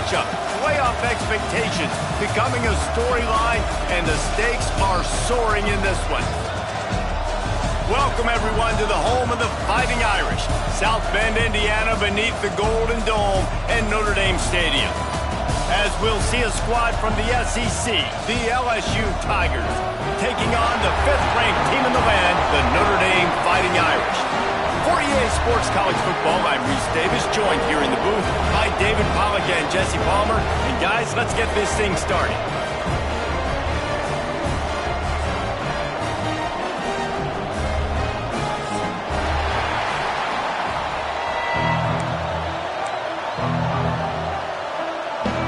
matchup. Playoff expectations becoming a storyline, and the stakes are soaring in this one. Welcome, everyone, to the home of the Fighting Irish, South Bend, Indiana, beneath the Golden Dome and Notre Dame Stadium. As we'll see a squad from the SEC, the LSU Tigers, taking on the 5th-ranked team in the land, the Notre Dame Fighting Irish. For EA Sports College Football, I'm Reese Davis, joined here in the booth by David Pollack and Jesse Palmer. And guys, let's get this thing started.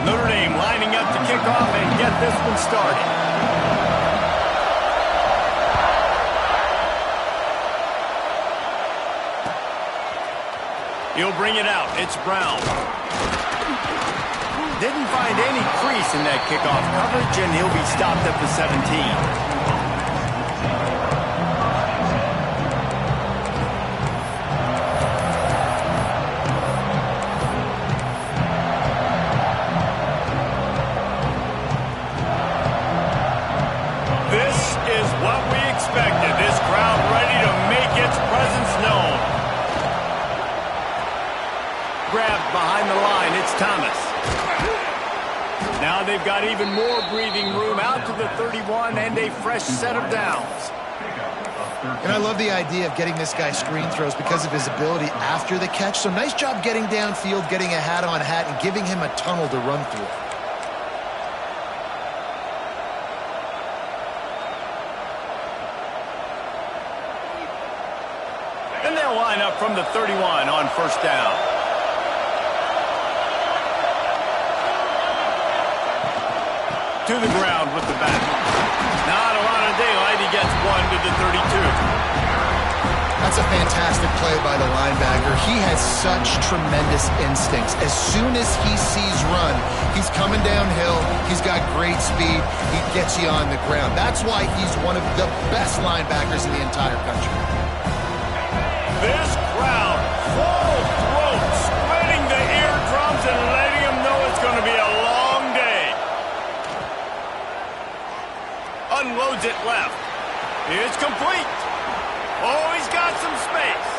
Notre Dame lining up to kick off and get this one started. He'll bring it out. It's Brown. Didn't find any crease in that kickoff coverage, and he'll be stopped at the 17. This crowd ready to make its presence known. Grabbed behind the line, it's Thomas. Now they've got even more breathing room out to the 31 and a fresh set of downs. And I love the idea of getting this guy screen throws because of his ability after the catch. So nice job getting downfield, getting a hat-on-hat, and giving him a tunnel to run through. And they'll line up from the 31 on first down. To the ground with the back. Not a lot of daylight. He gets one to the 32. That's a fantastic play by the linebacker. He has such tremendous instincts. As soon as he sees run, he's coming downhill. He's got great speed. He gets you on the ground. That's why he's one of the best linebackers in the entire country. This crowd, full throat, splitting the eardrums and letting them know it's going to be a long day. Unloads it left. It's complete. Oh, he's got some space.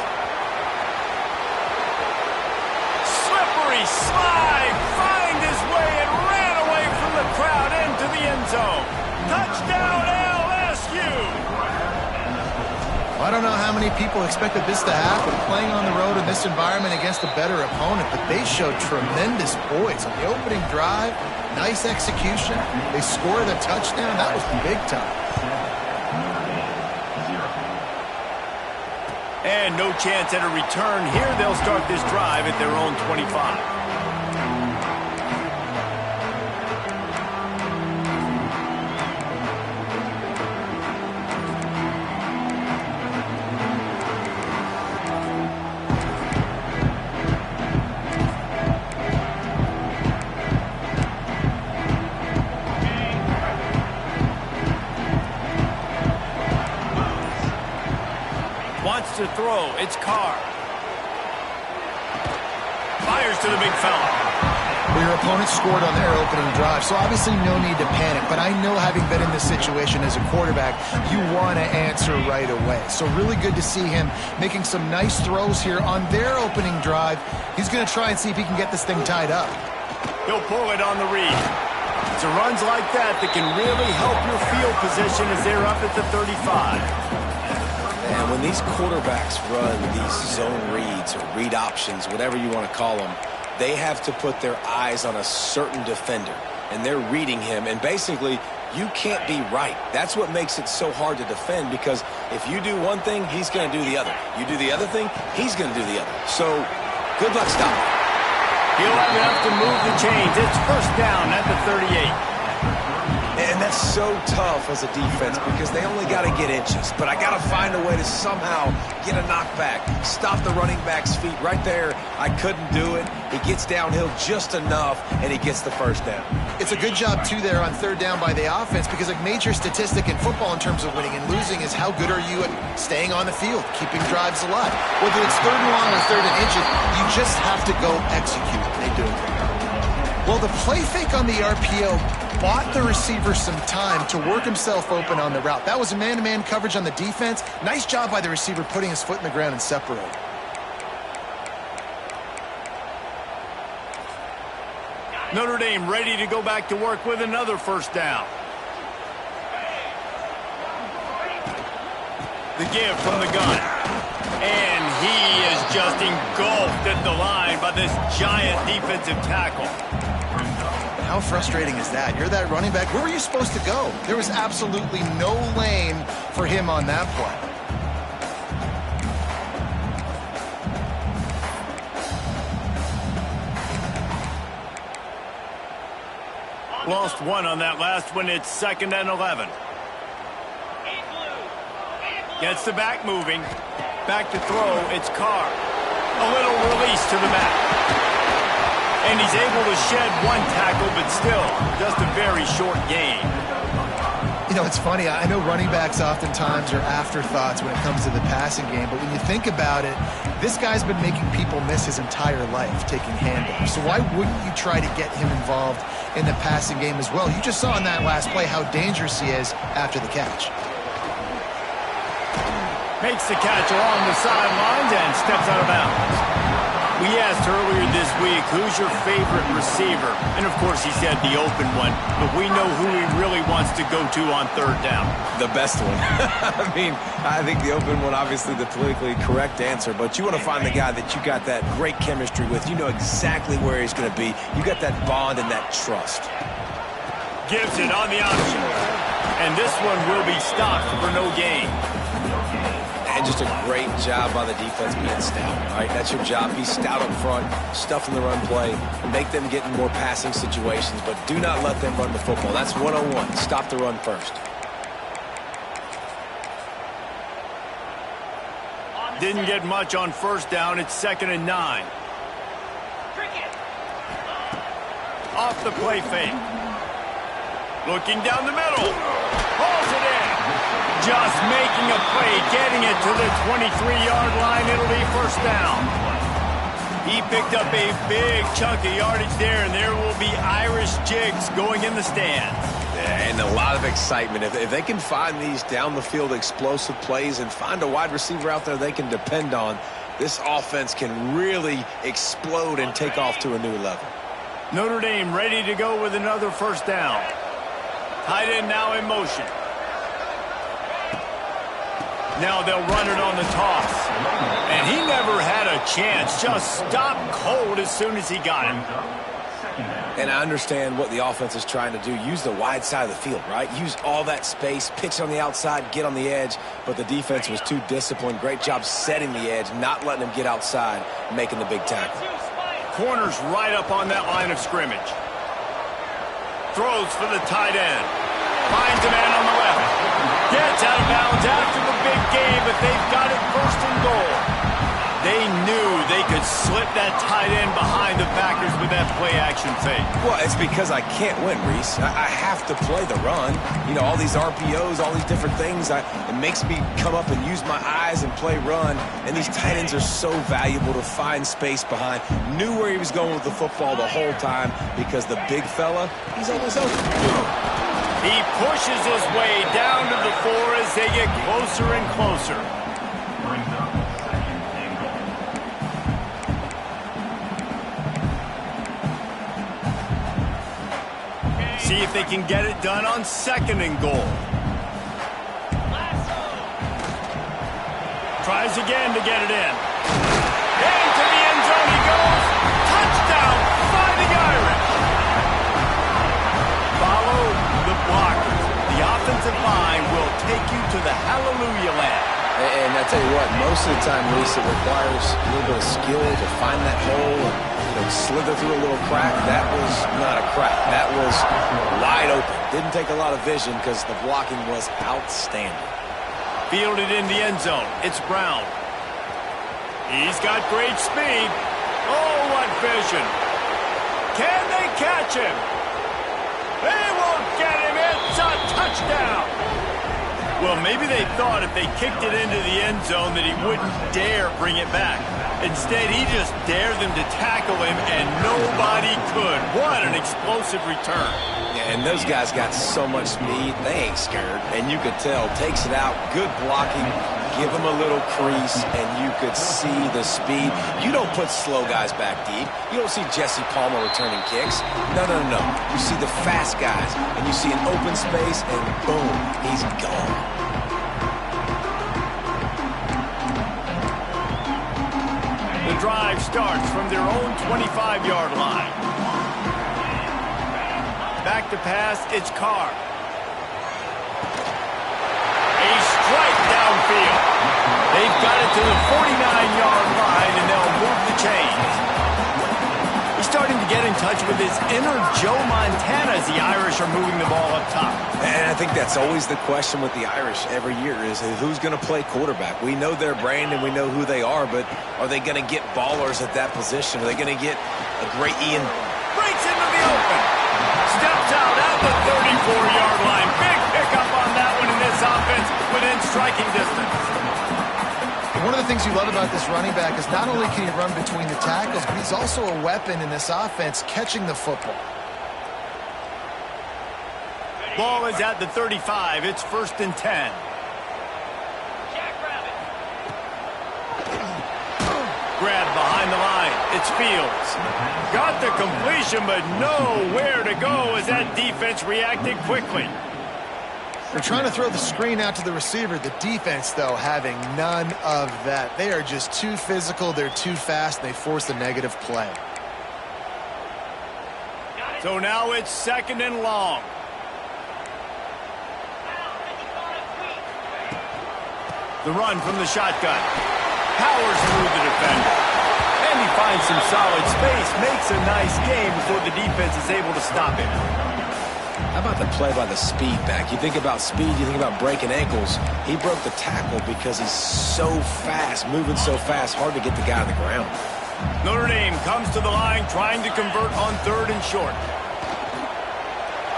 Slippery slide, find his way and ran away from the crowd into the end zone. Touchdown, LSU. I don't know how many people expected this to happen, playing on the road in this environment against a better opponent, but they showed tremendous poise on the opening drive. Nice execution. They scored a touchdown. That was big time. And no chance at a return here. They'll start this drive at their own 25. Wants to throw. It's Carr. Fires to the big fella. Well, your opponent scored on their opening drive, so obviously no need to panic. But I know, having been in this situation as a quarterback, you want to answer right away. So really good to see him making some nice throws here on their opening drive. He's going to try and see if he can get this thing tied up. He'll pull it on the read. It's a runs like that that can really help your field position as they're up at the 35. And when these quarterbacks run these zone reads or read options, whatever you want to call them, they have to put their eyes on a certain defender. And they're reading him. And basically, you can't be right. That's what makes it so hard to defend, because if you do one thing, he's going to do the other. You do the other thing, he's going to do the other. So, good luck stopping. He'll have to move the chains. It's first down at the 38. And that's so tough as a defense because they only got to get inches. But I got to find a way to somehow get a knockback, stop the running back's feet right there. I couldn't do it. He gets downhill just enough, and he gets the first down. It's a good job, too, there on third down by the offense, because a major statistic in football in terms of winning and losing is how good are you at staying on the field, keeping drives alive. Whether it's third and long or third and inches, you just have to go execute. They do it. Well, the play fake on the RPO bought the receiver some time to work himself open on the route. That was a man-to-man coverage on the defense. Nice job by the receiver putting his foot in the ground and separating. Notre Dame ready to go back to work with another first down. The give from the gun. And he is just engulfed at the line by this giant defensive tackle. How frustrating is that? You're that running back. Where were you supposed to go? There was absolutely no lane for him on that play. Lost one on that last one. It's 2nd and 11. Gets the back moving. Back to throw. It's Carr. A little release to the back. And he's able to shed one tackle, but still just a very short gain. You know, it's funny. I know running backs oftentimes are afterthoughts when it comes to the passing game, but when you think about it, this guy's been making people miss his entire life taking handoffs. So why wouldn't you try to get him involved in the passing game as well? You just saw in that last play how dangerous he is after the catch. Makes the catch along the sidelines and steps out of bounds. We asked earlier this week, who's your favorite receiver? And, of course, he said the open one. But we know who he really wants to go to on 3rd down. The best one. I mean, I think the open one, obviously the politically correct answer. But you want to find the guy that you got that great chemistry with. You know exactly where he's going to be. You got that bond and that trust. Gives it on the option. And this one will be stopped for no gain. And just a great job by the defense being stout. All right, that's your job. Be stout up front, stuff in the run play, make them get in more passing situations, but do not let them run the football. That's 101. Stop the run first. Didn't get much on 1st down. It's 2nd and 9. Off the play fake. Looking down the middle. Pulls it in. Just making a play, getting it to the 23-yard line. It'll be 1st down. He picked up a big chunk of yardage there, and there will be Irish jigs going in the stands. Yeah, and a lot of excitement. If they can find these down-the-field explosive plays and find a wide receiver out there they can depend on, this offense can really explode and take off to a new level. Notre Dame ready to go with another 1st down. Tight end now in motion. Now they'll run it on the toss. And he never had a chance. Just stopped cold as soon as he got him. And I understand what the offense is trying to do. Use the wide side of the field, right? Use all that space, pitch on the outside, get on the edge. But the defense was too disciplined. Great job setting the edge, not letting him get outside, making the big tackle. Corner's right up on that line of scrimmage. Throws for the tight end. Finds a man on the left. Gets out of bounds after the big game, but they've got it 1st and goal. They knew they could slip that tight end behind the backers with that play-action fake. Well, it's because I can't win, Reese. I have to play the run. You know, all these RPOs, all these different things, it makes me come up and use my eyes and play run. And these tight ends are so valuable to find space behind. Knew where he was going with the football the whole time because the big fella, he's always open. He pushes his way down to the 4 as they get closer and closer. See if they can get it done on 2nd and goal. Tries again to get it in. Into the end zone he goes. Touchdown, Fighting Irish. Follow the blockers. The offensive line will take you to the hallelujah land. And I tell you what, most of the time, Reese, it requires a little bit of skill to find that hole and slither through a little crack. That was not a crack. That was wide open. Didn't take a lot of vision because the blocking was outstanding. Fielded in the end zone. It's Brown. He's got great speed. Oh, what vision. Can they catch him? They won't get him. It's a touchdown. Well, maybe they thought if they kicked it into the end zone that he wouldn't dare bring it back. Instead, he just dared them to tackle him, and nobody could. What an explosive return. Yeah, and those guys got so much speed, they ain't scared. And you could tell, takes it out, good blocking, give him a little crease, and you could see the speed. You don't put slow guys back deep. You don't see Jesse Palmer returning kicks. No, no, no, no. You see the fast guys, and you see an open space, and boom, he's gone. The drive starts from their own 25-yard line. Back to pass, it's Carr. A strike downfield. They've got it to the 49-yard line, and they'll move the chains. He's starting to get in touch with his inner Joe Montana as the Irish are moving the ball up top. And I think that's always the question with the Irish every year is who's going to play quarterback. We know their brand and we know who they are, but are they going to get ballers at that position? Are they going to get a great Ian? Breaks into the open. Steps out at the 34-yard line. Big pickup on that one in this offense within striking distance. One of the things you love about this running back is not only can he run between the tackles, but he's also a weapon in this offense catching the football. Ball is at the 35. It's 1st and 10. Grab behind the line. It's Fields. Got the completion, but nowhere to go as that defense reacted quickly. They're trying to throw the screen out to the receiver. The defense, though, having none of that. They are just too physical. They're too fast. And they force the negative play. So now it's 2nd and long. The run from the shotgun. Powers through the defender. And he finds some solid space. Makes a nice game before the defense is able to stop him. How about the play by the speed back? You think about speed, you think about breaking ankles. He broke the tackle because he's so fast, moving so fast, hard to get the guy on the ground. Notre Dame comes to the line trying to convert on 3rd and short.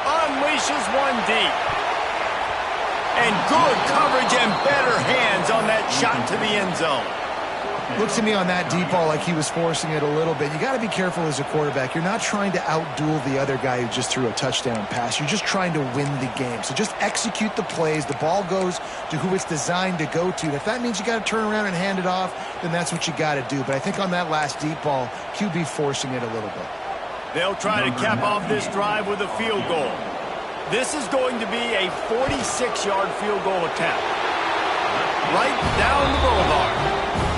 Unleashes one deep. And good coverage and better hands on that shot to the end zone. Looks to me on that deep ball like he was forcing it a little bit. You got to be careful as a quarterback. You're not trying to outduel the other guy who just threw a touchdown pass. You're just trying to win the game. So just execute the plays. The ball goes to who it's designed to go to. And if that means you got to turn around and hand it off, then that's what you got to do. But I think on that last deep ball, QB forcing it a little bit. They'll try to cap off this drive with a field goal. This is going to be a 46-yard field goal attempt. Right down the boulevard.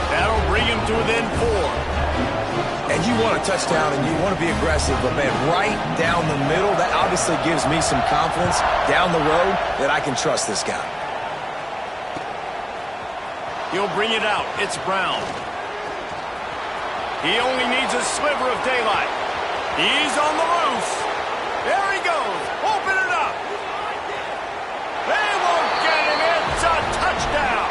That'll bring him to within 4. And you want a touchdown and you want to be aggressive, but man, right down the middle, that obviously gives me some confidence down the road that I can trust this guy. He'll bring it out. It's Brown. He only needs a sliver of daylight. He's on the loose. There he goes. Open it up. They won't get him. It's a touchdown.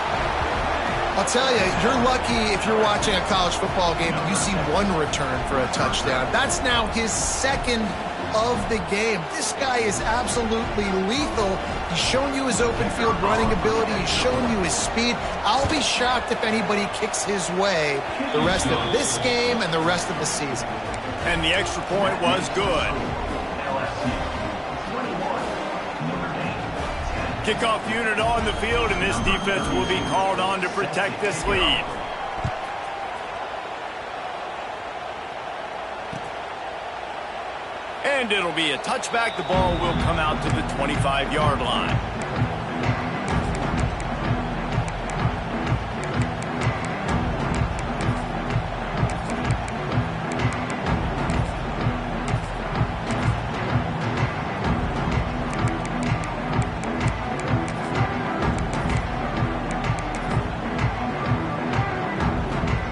I'll tell you, you're lucky if you're watching a college football game and you see one return for a touchdown. That's now his 2nd of the game. This guy is absolutely lethal. He's shown you his open field running ability. He's shown you his speed. I'll be shocked if anybody kicks his way the rest of this game and the rest of the season. And the extra point was good. Kickoff unit on the field, and this defense will be called on to protect this lead. And it'll be a touchback. The ball will come out to the 25-yard line.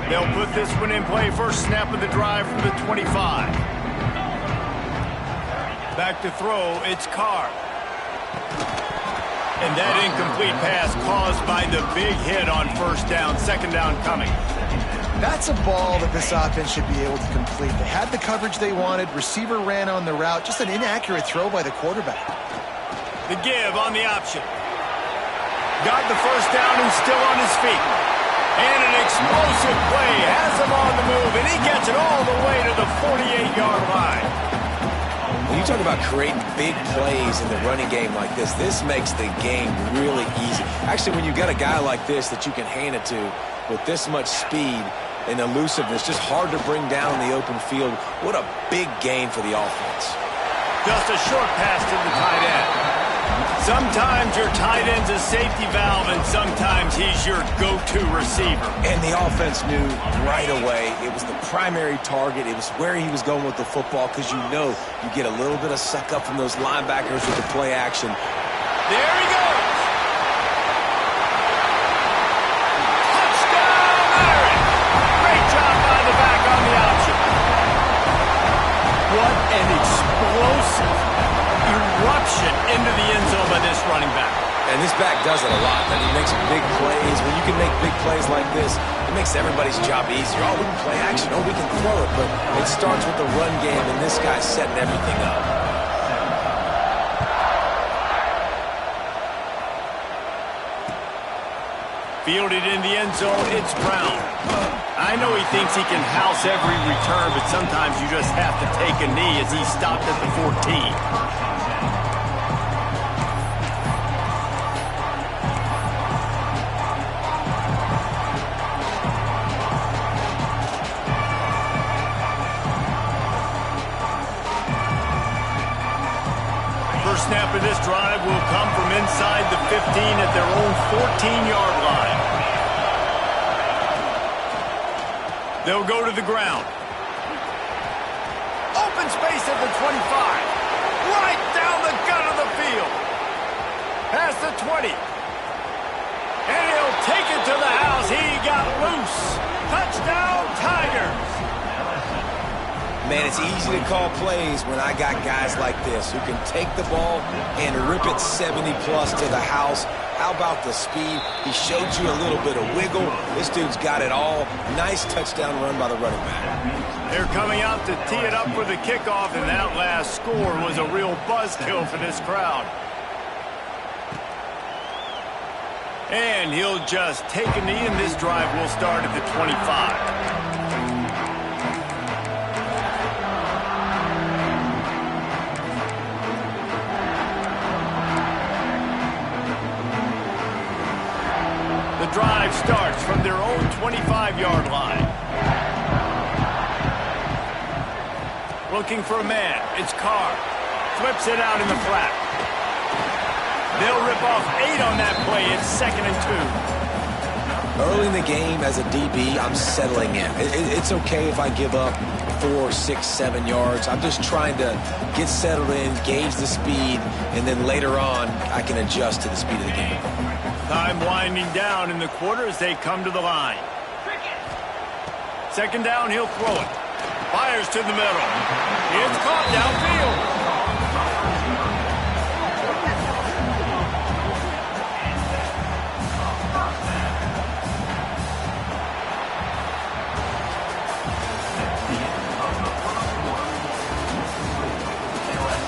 They'll put this one in play. First snap of the drive from the 25. Back to throw, it's Carr. And that incomplete pass caused by the big hit on 1st down. 2nd down coming. That's a ball that this offense should be able to complete. They had the coverage they wanted. Receiver ran on the route. Just an inaccurate throw by the quarterback. The give on the option. Got the 1st down and still on his feet. And an explosive play has him on the move, and he gets it all the way to the 48-yard line. When you talk about creating big plays in the running game like this, this makes the game really easy. Actually, when you've got a guy like this that you can hand it to with this much speed and elusiveness, just hard to bring down in the open field, what a big gain for the offense. Just a short pass to the tight end. Sometimes your tight end's a safety valve, and sometimes he's your go-to receiver. And the offense knew right away it was the primary target. It was where he was going with the football, because you know you get a little bit of suck up from those linebackers with the play action. There he goes. Touchdown, Aaron. Great job by the back on the option. What an explosive eruption into the end zone by this running back. And this back does it a lot. That he makes big plays. When you can make big plays like this, it makes everybody's job easier. Oh, we can play action. Oh, we can throw it. But it starts with the run game, and this guy's setting everything up. Fielded in the end zone, it's Brown. I know he thinks he can house every return, but sometimes you just have to take a knee as he stopped at the 14. First snap of this drive will come from inside the 15 at their own 14-yard line. They'll go to the ground. Open space at the 25. Right down the gut of the field. Past the 20. And he'll take it to the house. He got loose. Touchdown, Tigers. Man, it's easy to call plays when I got guys like this who can take the ball and rip it 70-plus to the house. How about the speed? He showed you a little bit of wiggle. This dude's got it all. Nice touchdown run by the running back. They're coming out to tee it up for the kickoff, and that last score was a real buzzkill for this crowd. And he'll just take a knee, and this drive will start at the 25. The drive starts from their own 25-yard line. Looking for a man. It's Carr. Flips it out in the flat. They'll rip off 8 on that play. It's 2nd and 2. Early in the game as a DB, I'm settling in. It's okay if I give up 4, 6, 7 yards. I'm just trying to get settled in, gauge the speed, and then later on, I can adjust to the speed of the game. Time winding down in the quarter as they come to the line. 2nd down, he'll throw it. Fires to the middle. It's caught downfield.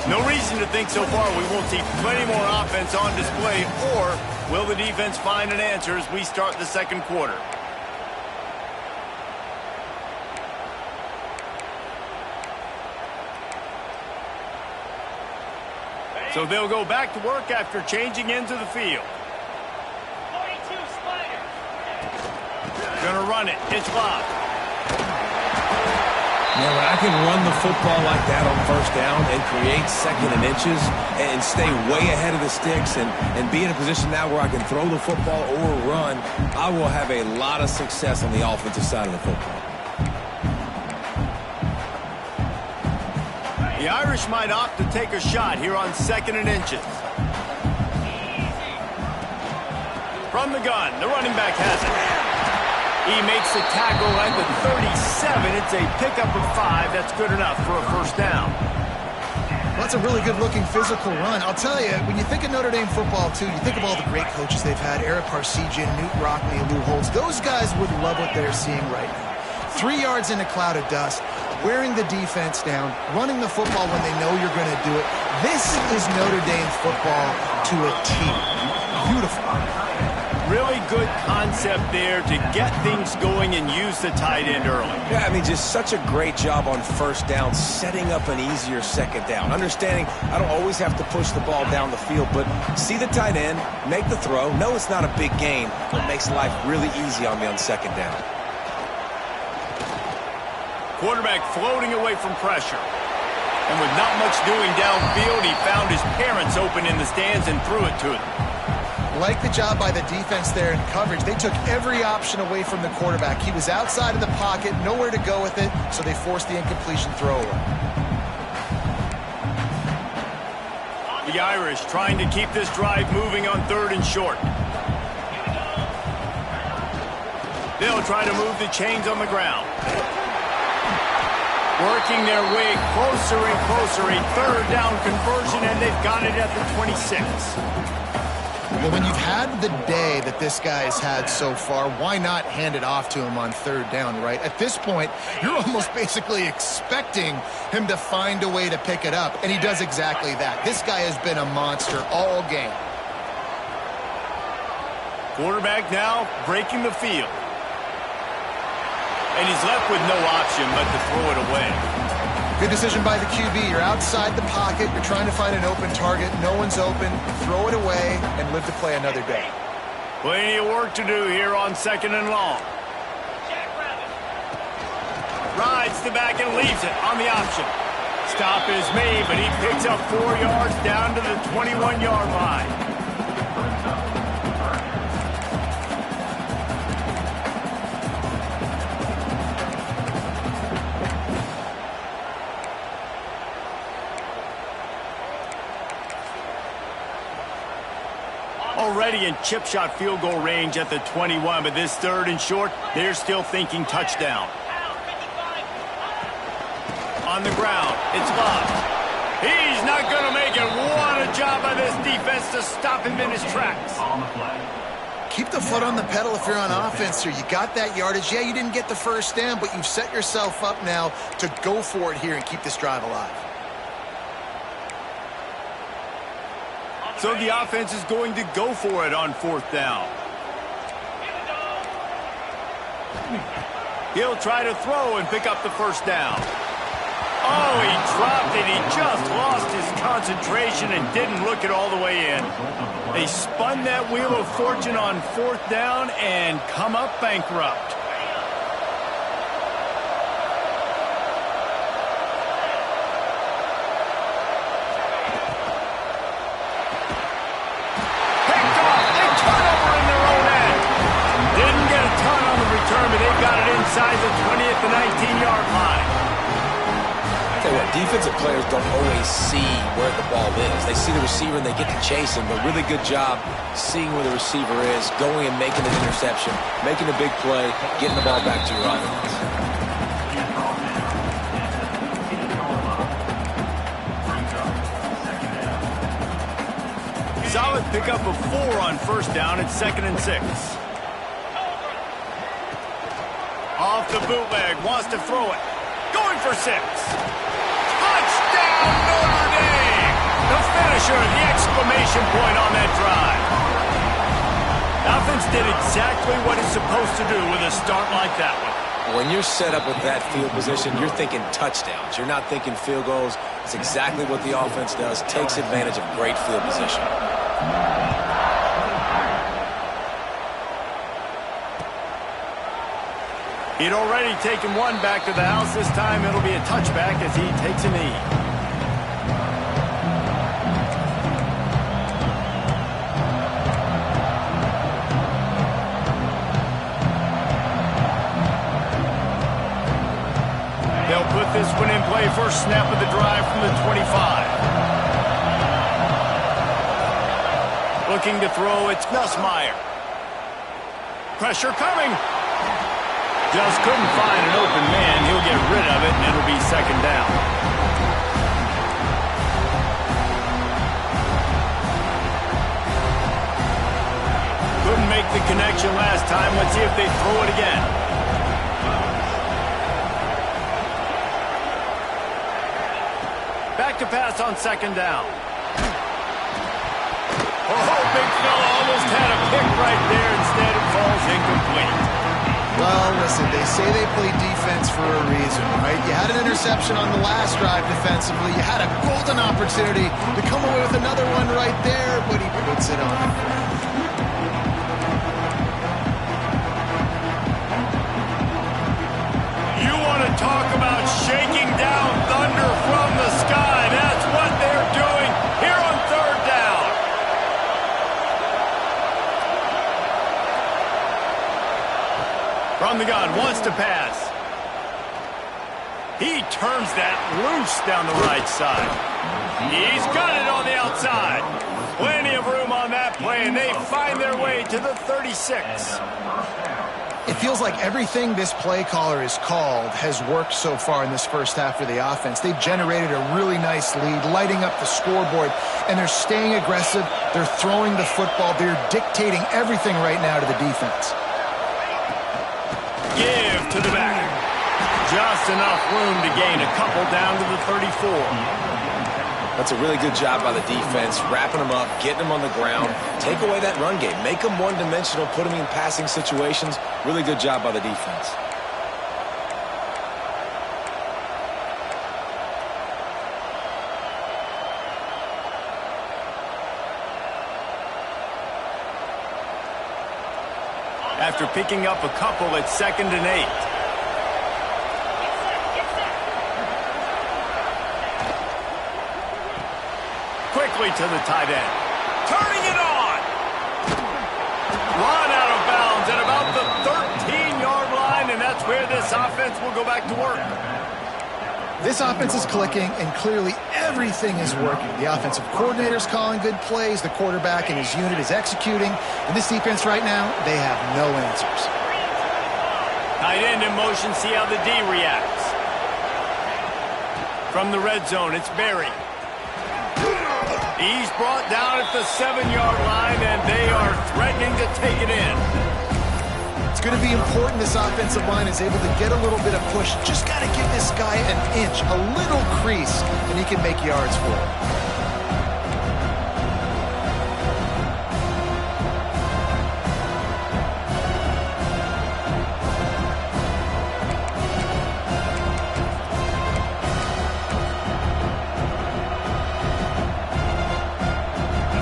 No reason to think so far we won't see plenty more offense on display, or will the defense find an answer as we start the second quarter? So they'll go back to work after changing into the field. 42 Spider. Gonna run it. It's locked. Now, when I can run the football like that on first down and create 2nd and inches and stay way ahead of the sticks and be in a position now where I can throw the football or run, I will have a lot of success on the offensive side of the football. The Irish might opt to take a shot here on 2nd and inches. From the gun, the running back has it. He makes the tackle at the 37. It's a pickup of 5. That's good enough for a first down. Well, that's a really good-looking physical run. I'll tell you, when you think of Notre Dame football, too, you think of all the great coaches they've had, Eric Parsegian, Newt Rockne, Lou Holtz. Those guys would love what they're seeing right now. 3 yards in a cloud of dust, wearing the defense down, running the football when they know you're going to do it. This is Notre Dame football to a T. Beautiful. Really good concept there to get things going and use the tight end early. Yeah, I mean, just such a great job on first down, setting up an easier second down. Understanding I don't always have to push the ball down the field, but see the tight end, make the throw. No, it's not a big gain, but it makes life really easy on me on second down. Quarterback floating away from pressure. And with not much doing downfield, he found his parents open in the stands and threw it to them. Like the job by the defense there in coverage. They took every option away from the quarterback. He was outside of the pocket, nowhere to go with it, so they forced the incompletion throw away. The Irish trying to keep this drive moving on 3rd and short. They'll try to move the chains on the ground. Working their way closer and closer. A 3rd down conversion, and they've got it at the 26. Well, when you've had the day that this guy's had so far, why not hand it off to him on 3rd down, right? At this point, you're almost basically expecting him to find a way to pick it up, and he does exactly that. This guy has been a monster all game. Quarterback now breaking the field. And he's left with no option but to throw it away. Good decision by the QB. You're outside the pocket. You're trying to find an open target. No one's open. Throw it away and live to play another day. Plenty of work to do here on 2nd and long. Rides the back and leaves it on the option. Stop is made, but he picks up 4 yards down to the 21-yard line. Already in chip shot field goal range at the 21, but this 3rd and short, they're still thinking touchdown. On the ground, it's Bob. He's not going to make it. What a job by this defense to stop him in his tracks. Keep the foot on the pedal if you're on offense here. You got that yardage. Yeah, you didn't get the 1st down, but you've set yourself up now to go for it here and keep this drive alive. So the offense is going to go for it on 4th down. He'll try to throw and pick up the 1st down. Oh, he dropped it. He just lost his concentration and didn't look it all the way in. They spun that wheel of fortune on 4th down and come up bankrupt. But they've got it inside the 20th to 19-yard line. I tell you what, defensive players don't always see where the ball is. They see the receiver and they get to chase him, but really good job seeing where the receiver is, going and making an interception, making a big play, getting the ball back to your offense. Solid pickup of 4 on 1st down at 2nd and 6. Off the bootleg, wants to throw it. Going for 6. Touchdown, Notre Dame! The finisher, the exclamation point on that drive. The offense did exactly what it's supposed to do with a start like that one. When you're set up with that field position, you're thinking touchdowns. You're not thinking field goals. It's exactly what the offense does. Takes advantage of great field position. He'd already taken one back to the house. This time it'll be a touchback as he takes a knee. They'll put this one in play. First snap of the drive from the 25. Looking to throw, it's Nussmeier. Pressure coming. Just couldn't find an open man. He'll get rid of it, and it'll be 2nd down. Couldn't make the connection last time. Let's see if they throw it again. Back to pass on 2nd down. Oh, big fella almost had a pick right there and falls incomplete. Well, listen, they say they play defense for a reason, right? You had an interception on the last drive defensively. You had a golden opportunity to come away with another one right there, but he puts it on. You want to talk about shaking down thunder from the sky. That's what they're doing here on third down. From the gun, wants to pass. He turns that loose down the right side. He's got it on the outside. Plenty of room on that play, and they find their way to the 36. It feels like everything this play caller has called has worked so far in this first half for the offense. They've generated a really nice lead, lighting up the scoreboard, and they're staying aggressive. They're throwing the football. They're dictating everything right now to the defense. Give to the back. Just enough room to gain a couple down to the 34. That's a really good job by the defense, wrapping them up, getting them on the ground. Take away that run game. Make them one-dimensional, put them in passing situations. Really good job by the defense. After picking up a couple at 2nd and 8. Quickly to the tight end. Turning it on. Run out of bounds at about the 13-yard line, and that's where this offense will go back to work. This offense is clicking, and clearly everything is working. The offensive coordinator's calling good plays. The quarterback and his unit is executing. And this defense right now, they have no answers. Tight end in motion, see how the D reacts. From the red zone, it's Barry. He's brought down at the 7-yard line, and they are threatening to take it in. It's going to be important this offensive line is able to get a little bit of push. Just got to give this guy an inch, a little crease, and he can make yards for it.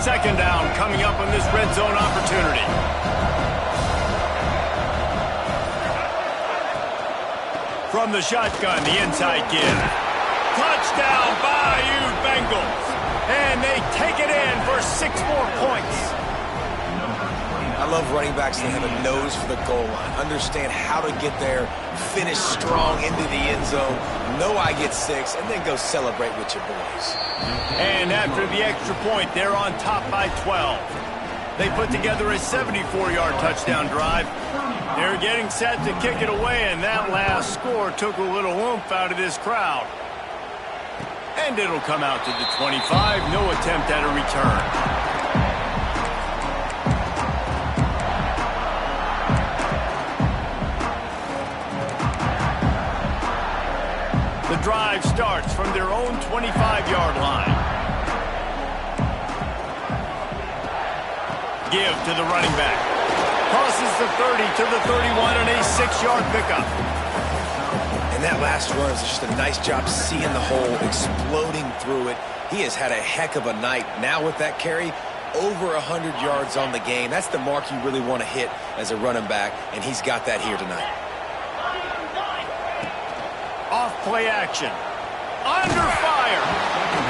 Second down coming up on this red zone opportunity. From the shotgun, the inside give. Touchdown, Bayou Bengals. And they take it in for 6 more points. I love running backs that have a nose for the goal line. Understand how to get there, finish strong into the end zone, know I get 6, and then go celebrate with your boys. And after the extra point, they're on top by 12. They put together a 74-yard touchdown drive. They're getting set to kick it away, and that last score took a little oomph out of this crowd. And it'll come out to the 25. No attempt at a return. The drive starts from their own 25-yard line. Give to the running back. Crosses the 30 to the 31 and a 6-yard pickup. And that last run is just a nice job seeing the hole, exploding through it. He has had a heck of a night. Now with that carry, over 100 yards on the game. That's the mark you really want to hit as a running back, and he's got that here tonight. Off play action. Under fire.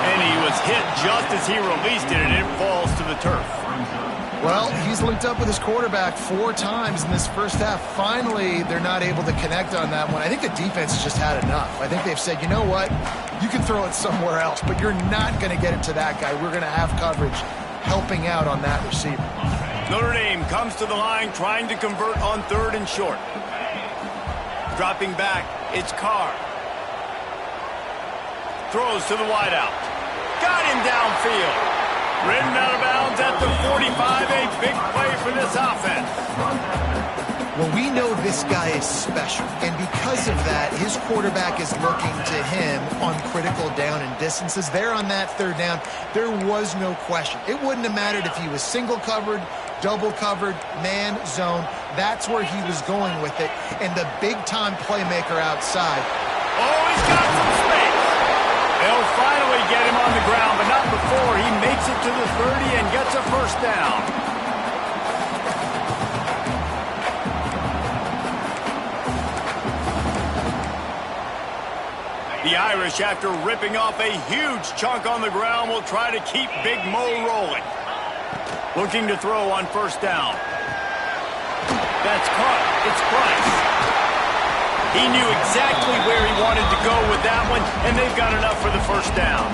And he was hit just as he released it, and it falls to the turf. Well, he's linked up with his quarterback 4 times in this first half. Finally, they're not able to connect on that one. I think the defense has just had enough. I think they've said, you know what? You can throw it somewhere else, but you're not going to get it to that guy. We're going to have coverage helping out on that receiver. Notre Dame comes to the line trying to convert on 3rd and short. Dropping back, it's Carr. Throws to the wideout. Got him downfield. Ridden out of bounds at the 45. A big play for this offense. Well, we know this guy is special, and because of that, his quarterback is looking to him on critical down and distances. There on that 3rd down, there was no question. It wouldn't have mattered if he was single covered, double covered, man zone. That's where he was going with it. And the big-time playmaker outside. Oh, he's got some space. They'll finally get him on the ground, but not before he makes it to the 30 and gets a first down. The Irish, after ripping off a huge chunk on the ground, will try to keep Big Mo rolling. Looking to throw on first down. That's caught. It's Price. He knew exactly where he wanted to go with that one, and they've got enough for the first down.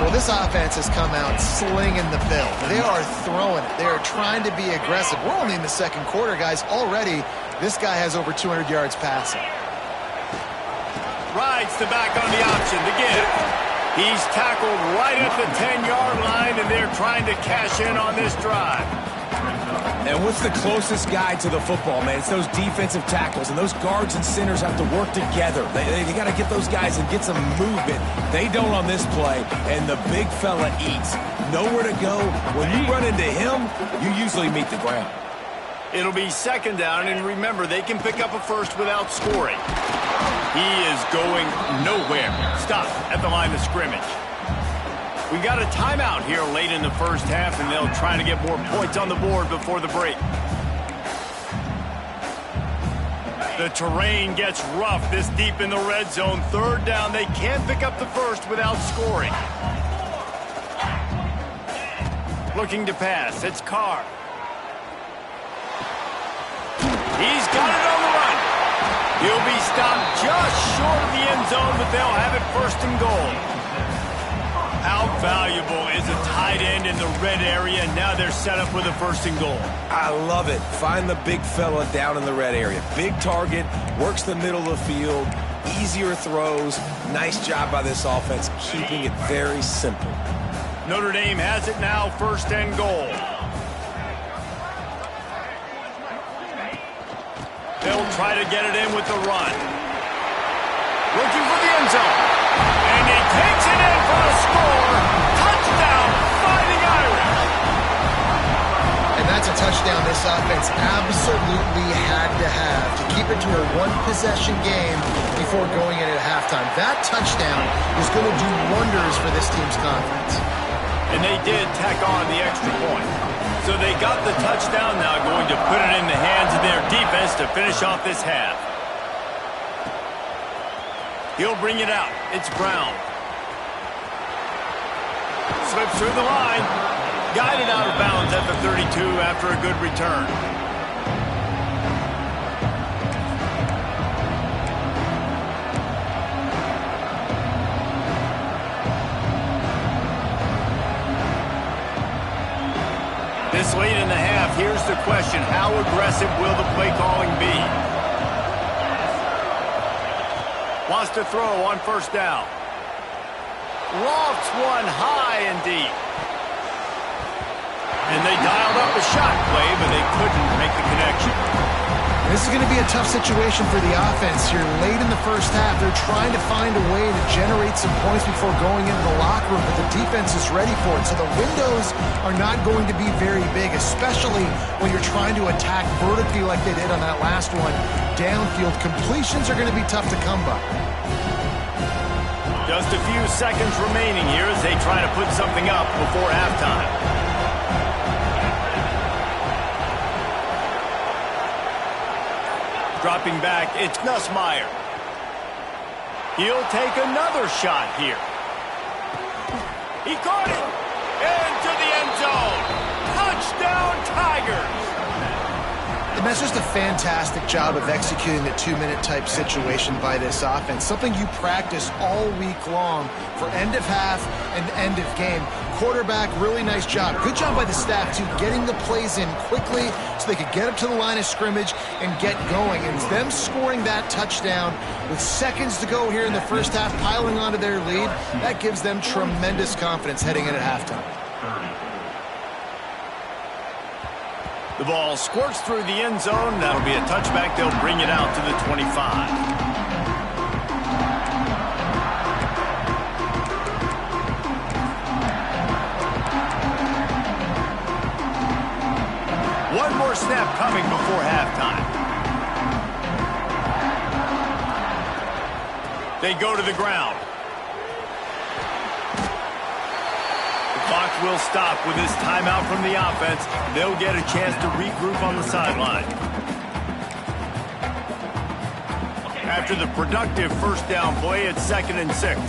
Well, this offense has come out slinging the bill. They are throwing it. They are trying to be aggressive. We're only in the second quarter, guys. Already, this guy has over 200 yards passing. Rides the back on the option to give. He's tackled right at the 10-yard line, and they're trying to cash in on this drive. And what's the closest guy to the football, man? It's those defensive tackles, and those guards and centers have to work together. They got to get those guys and get some movement. They don't on this play, and the big fella eats. Nowhere to go. When you run into him, you usually meet the ground. It'll be second down, and remember, they can pick up a first without scoring. He is going nowhere. Stop at the line of scrimmage. We got a timeout here late in the first half, and they'll try to get more points on the board before the break. The terrain gets rough this deep in the red zone. Third down, they can't pick up the first without scoring. Looking to pass, it's Carr. He's got it on the run. He'll be stopped just short of the end zone, but they'll have it first and goal. How valuable is a tight end in the red area? Now they're set up with a first and goal. I love it. Find the big fella down in the red area. Big target, works the middle of the field, easier throws. Nice job by this offense, keeping it very simple. Notre Dame has it now, first and goal. They'll try to get it in with the run. Looking for the end zone. And he takes it in for a score. Touchdown, Fighting Irish. And that's a touchdown this offense absolutely had to have to keep it to a one-possession game before going in at halftime. That touchdown is going to do wonders for this team's confidence. And they did tack on the extra point. So they got the touchdown, now going to put it in the hands of their defense to finish off this half. He'll bring it out. It's Brown. Slips through the line. Guided out of bounds at the 32 after a good return. This late in the half, here's the question. How aggressive will the play calling be? Wants to throw on first down. Lofts one high and deep. And they dialed up a shot play, but they couldn't make the connection. This is going to be a tough situation for the offense here. Late in the first half, they're trying to find a way to generate some points before going into the locker room, but the defense is ready for it. So the windows are not going to be very big, especially when you're trying to attack vertically like they did on that last one. Downfield completions are going to be tough to come by. Just a few seconds remaining here as they try to put something up before halftime. Dropping back, it's Nussmeier. He'll take another shot here. He caught it! Into the end zone! Touchdown, Tigers! And that's just a fantastic job of executing the two-minute type situation by this offense. Something you practice all week long for end of half and end of game. Quarterback, really nice job. Good job by the staff, too, getting the plays in quickly so they could get up to the line of scrimmage and get going. And it's them scoring that touchdown with seconds to go here in the first half, piling onto their lead. That gives them tremendous confidence heading in at halftime. The ball squirts through the end zone. That'll be a touchback. They'll bring it out to the 25. before halftime. They go to the ground. The clock will stop with this timeout from the offense. They'll get a chance to regroup on the sideline. After the productive first down play, it's 2nd and 6.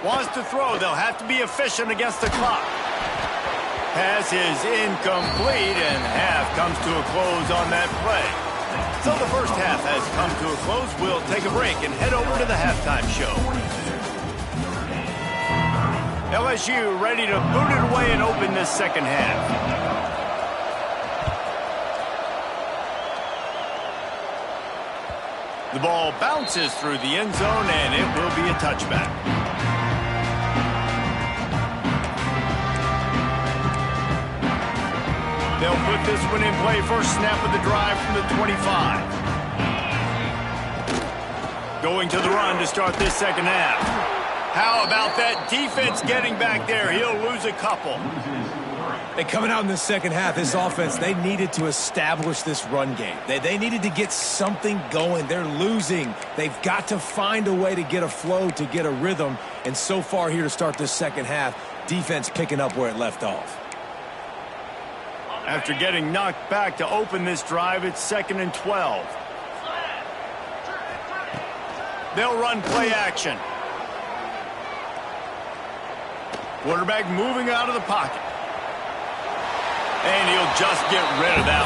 Wants to throw. They'll have to be efficient against the clock. Pass is incomplete, and half comes to a close on that play. So the first half has come to a close. We'll take a break and head over to the halftime show. LSU ready to boot it away and open this second half. The ball bounces through the end zone, and it will be a touchback. They'll put this one in play. First snap of the drive from the 25. Going to the run to start this second half. How about that defense getting back there? He'll lose a couple. And coming out in the second half, this offense, they needed to establish this run game. They needed to get something going. They're losing. They've got to find a way to get a flow, to get a rhythm. And so far here to start this second half, defense picking up where it left off. After getting knocked back to open this drive, it's 2nd and 12. They'll run play action. Quarterback moving out of the pocket. And he'll just get rid of that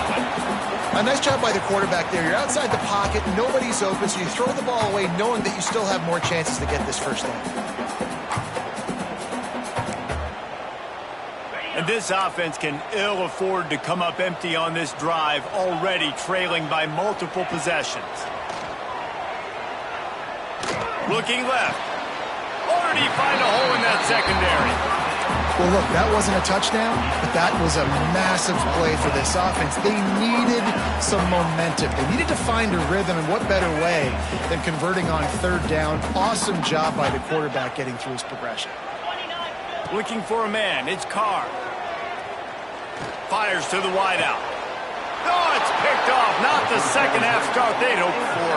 one. A nice job by the quarterback there. You're outside the pocket, nobody's open, so you throw the ball away knowing that you still have more chances to get this first down. And this offense can ill afford to come up empty on this drive, already trailing by multiple possessions. Looking left. Or did he find a hole in that secondary? Well, look, that wasn't a touchdown, but that was a massive play for this offense. They needed some momentum. They needed to find a rhythm, and what better way than converting on third down. Awesome job by the quarterback getting through his progression. Looking for a man. It's Carr. Fires to the wideout. Oh, it's picked off. Not the second half start they'd hoped for.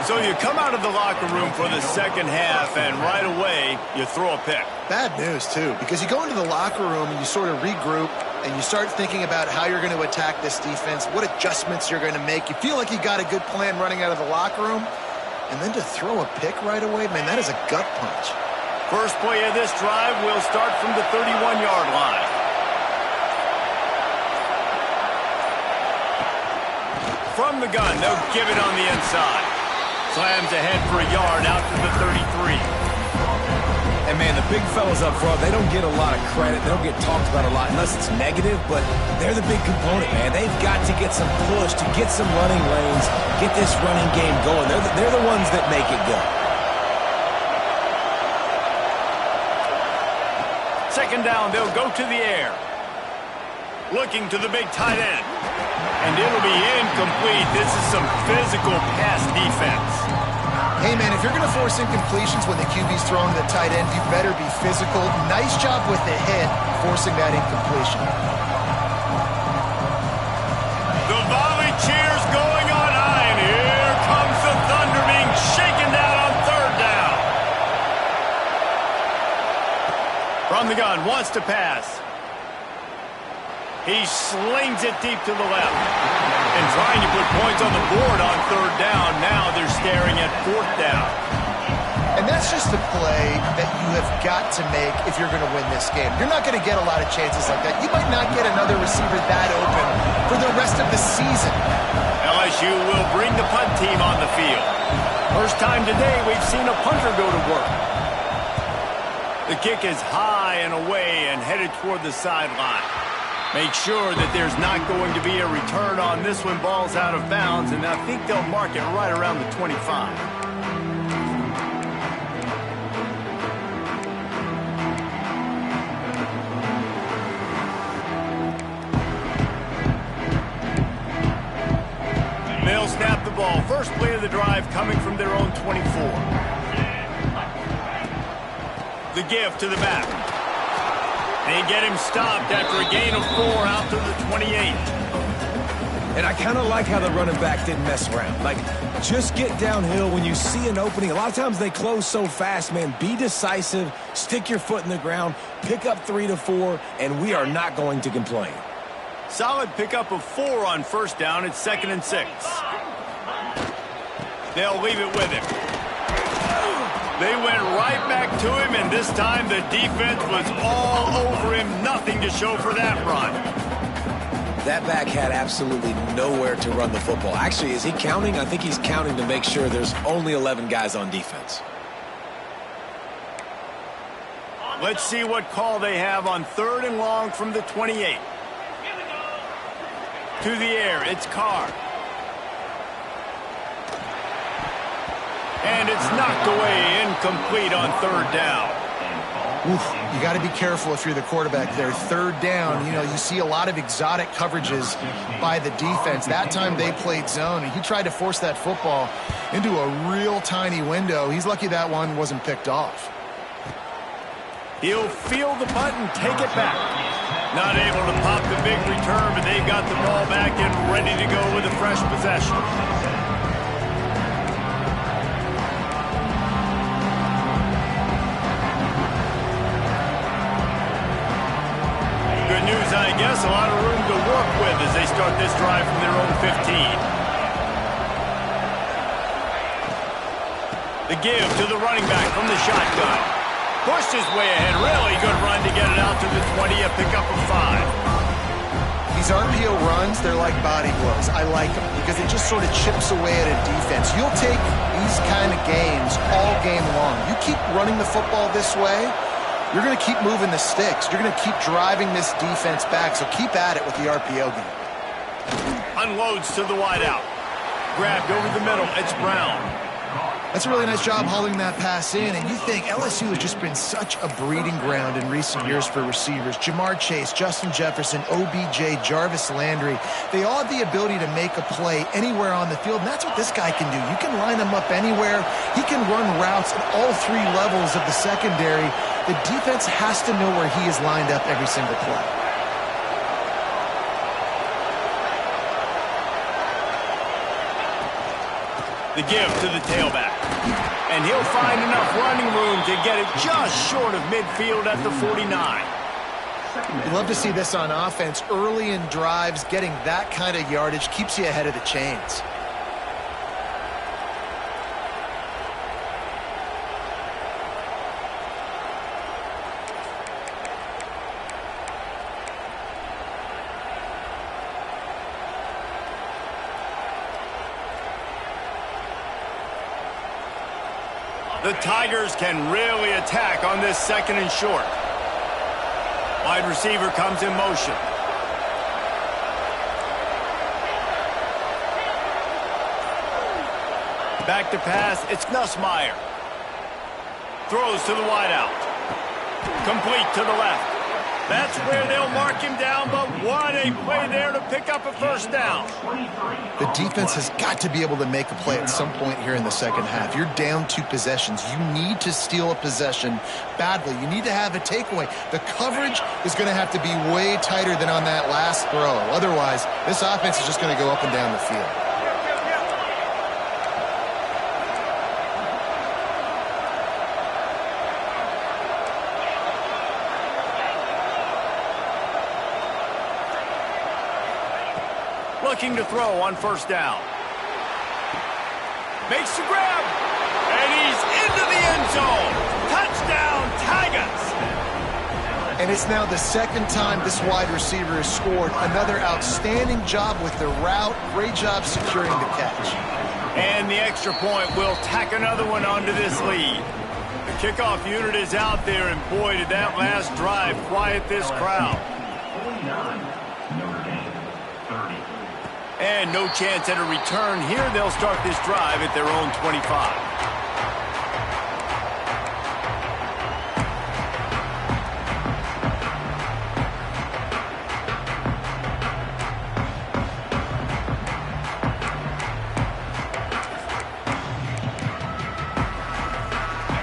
So you come out of the locker room for the second half, and right away, you throw a pick. Bad news, too, because you go into the locker room and you sort of regroup, and you start thinking about how you're going to attack this defense, what adjustments you're going to make. You feel like you got a good plan running out of the locker room, and then to throw a pick right away, man, that is a gut punch. First play of this drive will start from the 31-yard line. From the gun, they'll give it on the inside. Slams ahead for a yard out to the 33. And, man, the big fellas up front, they don't get a lot of credit. They don't get talked about a lot unless it's negative, but they're the big component, man. They've got to get some push, to get some running lanes, get this running game going. They're the ones that make it go. Second down, they'll go to the air. Looking to the big tight end. And it'll be incomplete. This is some physical pass defense. Hey, man, if you're going to force incompletions when the QB's throwing the tight end, you better be physical. Nice job with the hit, forcing that incompletion. The volley cheers going on high, and here comes the Thunder being shaken down on third down. From the gun, wants to pass. He slings it deep to the left. And trying to put points on the board on third down. Now they're staring at fourth down. And that's just a play that you have got to make if you're going to win this game. You're not going to get a lot of chances like that. You might not get another receiver that open for the rest of the season. LSU will bring the punt team on the field. First time today we've seen a punter go to work. The kick is high and away and headed toward the sideline. Make sure that there's not going to be a return on this one. Ball's out of bounds, and I think they'll mark it right around the 25. They'll snap the ball. First play of the drive coming from their own 24. The give to the back. They get him stopped after a gain of 4 out to the 28. And I kind of like how the running back didn't mess around. Like, just get downhill when you see an opening. A lot of times they close so fast, man. Be decisive, stick your foot in the ground, pick up 3 to 4, and we are not going to complain. Solid pickup of 4 on first down. It's 2nd and 6. They'll leave it with him. They went right back to him, and this time the defense was all over him. Nothing to show for that run. That back had absolutely nowhere to run the football. Actually, is he counting? I think he's counting to make sure there's only 11 guys on defense. Let's see what call they have on 3rd and long from the 28. To the air, it's Carr. And it's knocked away, incomplete on 3rd down. Oof, you got to be careful if you're the quarterback there. 3rd down, you know, you see a lot of exotic coverages by the defense. That time they played zone, and he tried to force that football into a real tiny window. He's lucky that one wasn't picked off. He'll field the punt and take it back. Not able to pop the big return, but they've got the ball back and ready to go with a fresh possession. Good news, I guess. A lot of room to work with as they start this drive from their own 15. The give to the running back from the shotgun. Pushed his way ahead. Really good run to get it out to the 20, a pickup of 5. These RPO runs, they're like body blows. I like them because it just sort of chips away at a defense. You'll take these kind of games all game long. You keep running the football this way, you're going to keep moving the sticks. You're going to keep driving this defense back, so keep at it with the RPO game. Unloads to the wideout. Grabbed over the middle. It's Brown. That's a really nice job hauling that pass in, and you think LSU has just been such a breeding ground in recent years for receivers. Jamar Chase, Justin Jefferson, OBJ, Jarvis Landry, they all have the ability to make a play anywhere on the field, and that's what this guy can do. You can line him up anywhere. He can run routes at all 3 levels of the secondary. The defense has to know where he is lined up every single play. The give to the tailback. And he'll find enough running room to get it just short of midfield at the 49. You love to see this on offense. Early in drives, getting that kind of yardage keeps you ahead of the chains. The Tigers can really attack on this 2nd and short. Wide receiver comes in motion. Back to pass, it's Nussmeier. Throws to the wideout. Complete to the left. That's where they'll mark him down, but what a play there to pick up a 1st down. The defense has got to be able to make a play at some point here in the second half. You're down 2 possessions. You need to steal a possession badly. You need to have a takeaway. The coverage is going to have to be way tighter than on that last throw. Otherwise, this offense is just going to go up and down the field. Looking to throw on 1st down. Makes the grab. And he's into the end zone. Touchdown, Tigers. And it's now the 2nd time this wide receiver has scored. Another outstanding job with the route. Great job securing the catch. And the extra point will tack another one onto this lead. The kickoff unit is out there, and boy, did that last drive quiet this crowd. And no chance at a return here. They'll start this drive at their own 25.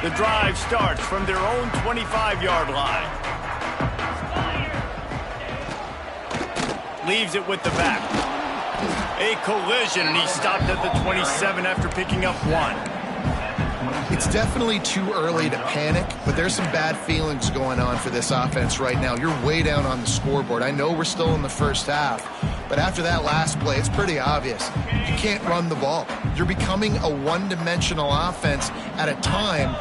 The drive starts from their own 25-yard line. leaves it with the back. A collision, and he stopped at the 27 after picking up 1. It's definitely too early to panic, but there's some bad feelings going on for this offense right now. You're way down on the scoreboard. I know we're still in the first half, but after that last play, it's pretty obvious. You can't run the ball. You're becoming a one-dimensional offense at a time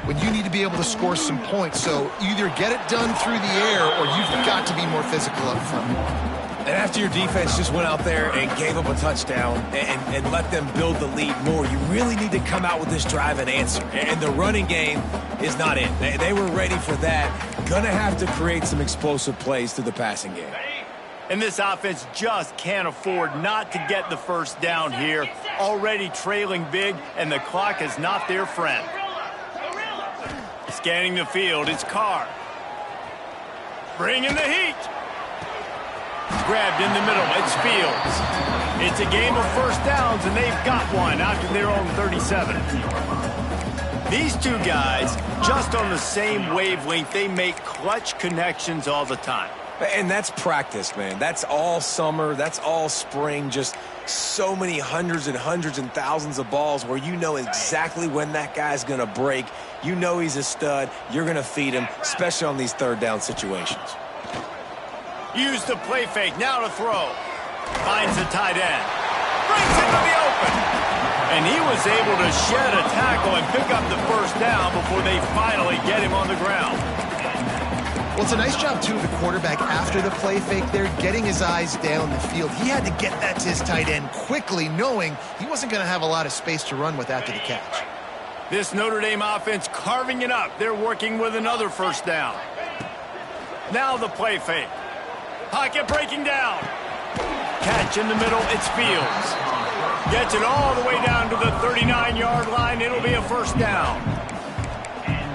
when you need to be able to score some points. So either get it done through the air or you've got to be more physical up front. And after your defense just went out there and gave up a touchdown and let them build the lead more, you really need to come out with this drive and answer. And the running game is not it. They were ready for that. Gonna have to create some explosive plays through the passing game. And this offense just can't afford not to get the first down here. Already trailing big, and the clock is not their friend. Scanning the field, it's Carr. Bringing the heat. Grabbed in the middle, it's Fields. It's a game of first downs, and they've got one out to their own 37. These two guys, just on the same wavelength, they make clutch connections all the time. And that's practice, man. That's all summer. That's all spring. Just so many hundreds and thousands of balls where you know exactly when that guy's going to break. You know he's a stud. You're going to feed him, especially on these third down situations. Use the play fake, now to throw. Finds the tight end. Brings it to the open. And he was able to shed a tackle and pick up the first down before they finally get him on the ground. Well, it's a nice job, too, of the quarterback after the play fake there, getting his eyes down the field. He had to get that to his tight end quickly, knowing he wasn't going to have a lot of space to run with after the catch. This Notre Dame offense carving it up. They're working with another first down. Now the play fake. Pocket breaking down. Catch in the middle, it's Fields. Gets it all the way down to the 39-yard line. It'll be a first down.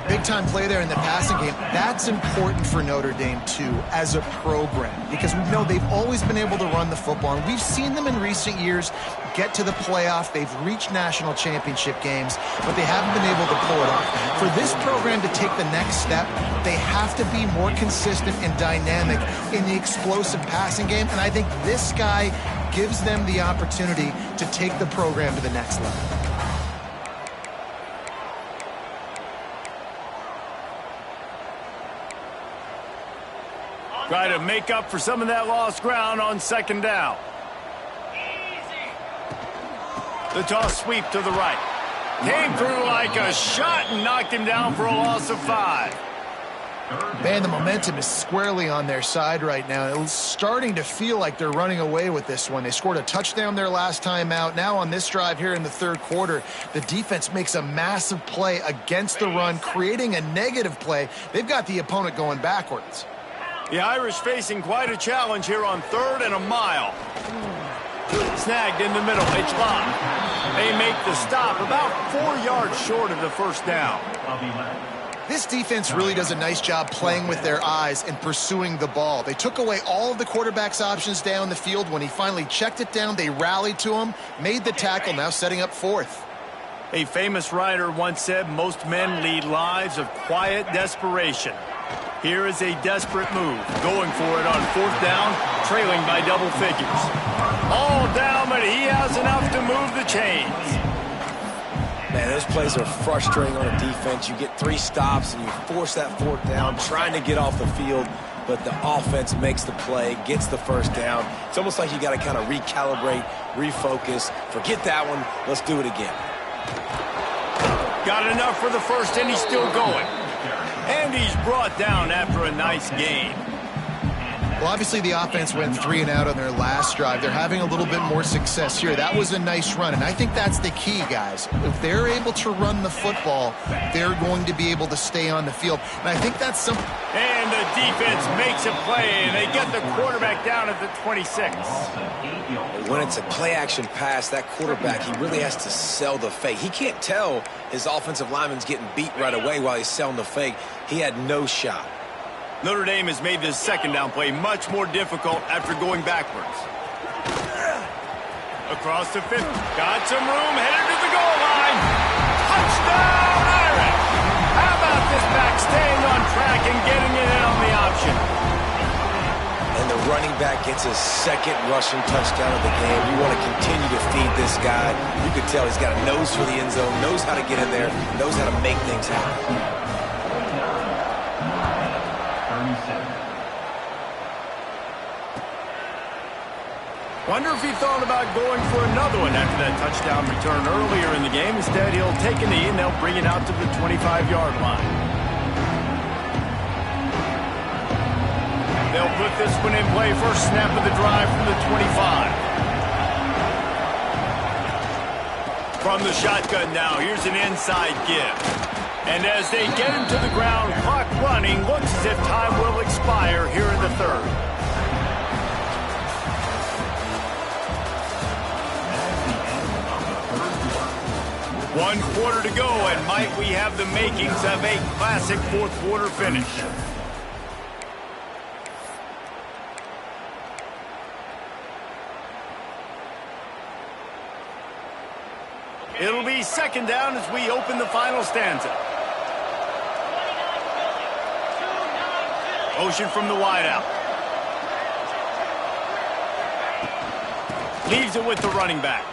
Big-time play there in the passing game. That's important for Notre Dame, too, as a program, because we know they've always been able to run the football, and we've seen them in recent years get to the playoff. They've reached national championship games, but they haven't been able to pull it off. For this program to take the next step, they have to be more consistent and dynamic in the explosive passing game, and I think this guy gives them the opportunity to take the program to the next level. Try to make up for some of that lost ground on second down. The toss sweep to the right. Came through like a shot and knocked him down for a loss of 5. Man, the momentum is squarely on their side right now. It's starting to feel like they're running away with this one. They scored a touchdown their last time out. Now on this drive here in the third quarter, the defense makes a massive play against the run, creating a negative play. They've got the opponent going backwards. The Irish facing quite a challenge here on 3rd and a mile. Snagged in the middle, it's locked. They make the stop about 4 yards short of the first down. This defense really does a nice job playing with their eyes and pursuing the ball. They took away all of the quarterback's options down the field. When he finally checked it down, they rallied to him, made the tackle, now setting up 4th. A famous writer once said, most men lead lives of quiet desperation. Here is a desperate move, going for it on 4th down, trailing by double figures. All down, but he has enough to move the chains. Man, those plays are frustrating on a defense. You get 3 stops and you force that 4th down, trying to get off the field, but the offense makes the play, gets the first down. It's almost like you got to kind of recalibrate, refocus. Forget that one. Let's do it again. Got enough for the first, and he's still going. And he's brought down after a nice game. Well, obviously the offense went 3 and out on their last drive. They're having a little bit more success here. That was a nice run, and I think that's the key, guys. If they're able to run the football, they're going to be able to stay on the field. And I think that's something. And the defense makes a play, and they get the quarterback down at the 26. When it's a play-action pass, that quarterback, he really has to sell the fake. He can't tell his offensive lineman's getting beat right away while he's selling the fake. He had no shot. Notre Dame has made this second down play much more difficult after going backwards. Across the 50. Got some room, headed to the goal line. Touchdown, Irish! How about this back staying on track and getting it in on the option? And the running back back gets his second rushing touchdown of the game. You want to continue to feed this guy. You can tell he's got a nose for the end zone, knows how to get in there, knows how to make things happen. Wonder if he thought about going for another one after that touchdown return earlier in the game. Instead, he'll take a knee and they'll bring it out to the 25-yard line. They'll put this one in play. First snap of the drive from the 25. From the shotgun now, here's an inside give. And as they get him to the ground, clock running, looks as if time will expire here in the third. One quarter to go, and might we have the makings of a classic fourth quarter finish. It'll be second down as we open the final stanza. Motion from the wideout. Leaves it with the running back.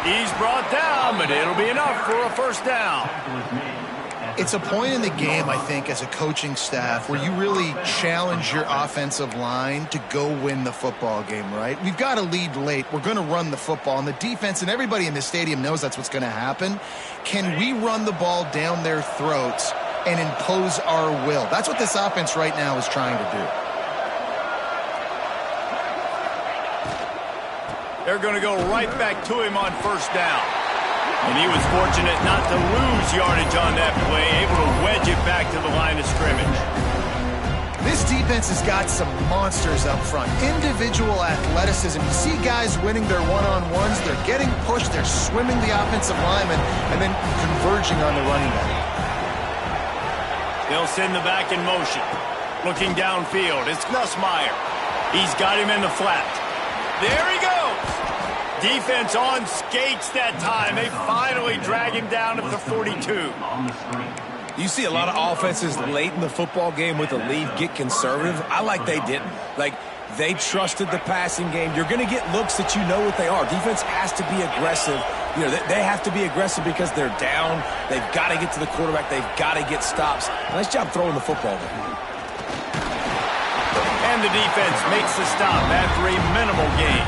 He's brought down, but it'll be enough for a first down. It's a point in the game, I think, as a coaching staff where you really challenge your offensive line to go win the football game, right? We've got to lead late. We're going to run the football. And the defense and everybody in the stadium knows that's what's going to happen. Can we run the ball down their throats and impose our will? That's what this offense right now is trying to do. They're going to go right back to him on first down. And he was fortunate not to lose yardage on that play, able to wedge it back to the line of scrimmage. This defense has got some monsters up front. Individual athleticism. You see guys winning their one-on-ones. They're getting pushed. They're swimming the offensive lineman and then converging on the running back. They'll send the back in motion. Looking downfield, it's Nussmeier. He's got him in the flat. There he goes. Defense on skates that time. They finally drag him down at the 42. You see a lot of offenses late in the football game with a lead get conservative. I like they didn't. Like, they trusted the passing game. You're going to get looks that you know what they are. Defense has to be aggressive. You know, they have to be aggressive because they're down. They've got to get to the quarterback. They've got to get stops. Nice job throwing the football there. And the defense makes the stop after a minimal gain.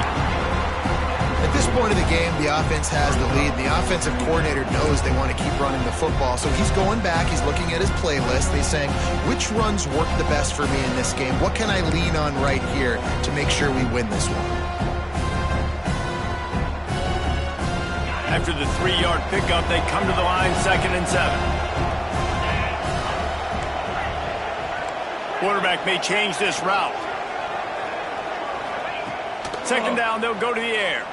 At this point of the game, the offense has the lead. The offensive coordinator knows they want to keep running the football. So he's going back. He's looking at his playlist. He's saying, which runs work the best for me in this game? What can I lean on right here to make sure we win this one? After the 3-yard pickup, they come to the line, 2nd and 7. Quarterback may change this route. Second down, they'll go to the air.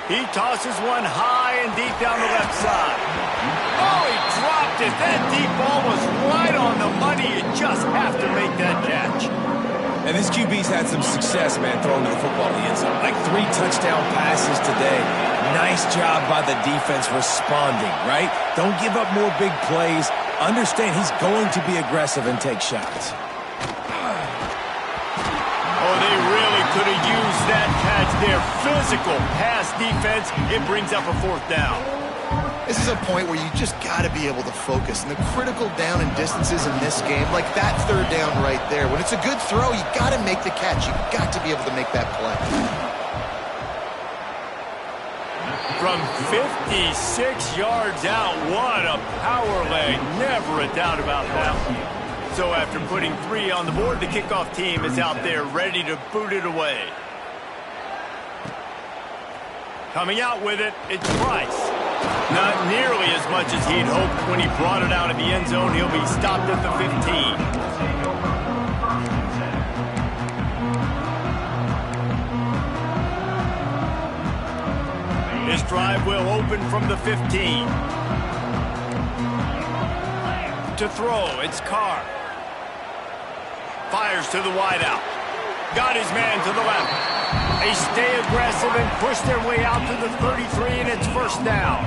He tosses one high and deep down the left side. Oh, he dropped it. That deep ball was right on the money. You just have to make that catch. And this QB's had some success, man, throwing the football in the end zone. Like 3 touchdown passes today. Nice job by the defense responding, right? Don't give up more big plays. Understand he's going to be aggressive and take shots. Oh, they really could have used that catch there. Physical pass defense. It brings up a 4th down. This is a point where you just got to be able to focus. And the critical down and distances in this game, like that 3rd down right there, when it's a good throw, you got to make the catch. You got to be able to make that play. From 56 yards out, what a power leg. Never a doubt about that. So after putting 3 on the board, the kickoff team is out there ready to boot it away. Coming out with it, it's Price. Not nearly as much as he'd hoped when he brought it out of the end zone. He'll be stopped at the 15. This drive will open from the 15. To throw, it's Carr. Fires to the wideout. Got his man to the left. They stay aggressive and push their way out to the 33, and it's first down.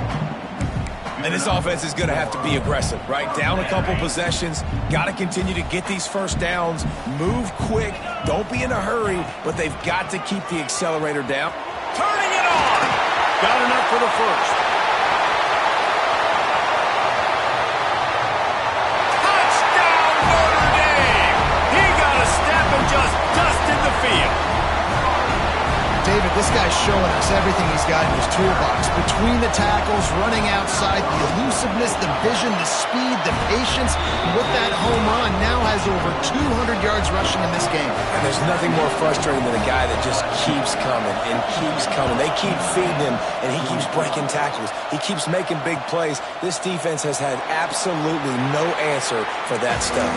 And this offense is going to have to be aggressive, right? Down a couple possessions, got to continue to get these first downs, move quick, don't be in a hurry, but they've got to keep the accelerator down. Turning it on. Got enough for the first. Touchdown, Notre Dame. He got a step and just dusted the field. David, this guy's showing us everything he's got in his toolbox. Between the tackles, running outside, the elusiveness, the vision, the speed, the patience. And with that home run, now has over 200 yards rushing in this game. And there's nothing more frustrating than a guy that just keeps coming and keeps coming. They keep feeding him, and he keeps breaking tackles. He keeps making big plays. This defense has had absolutely no answer for that stuff.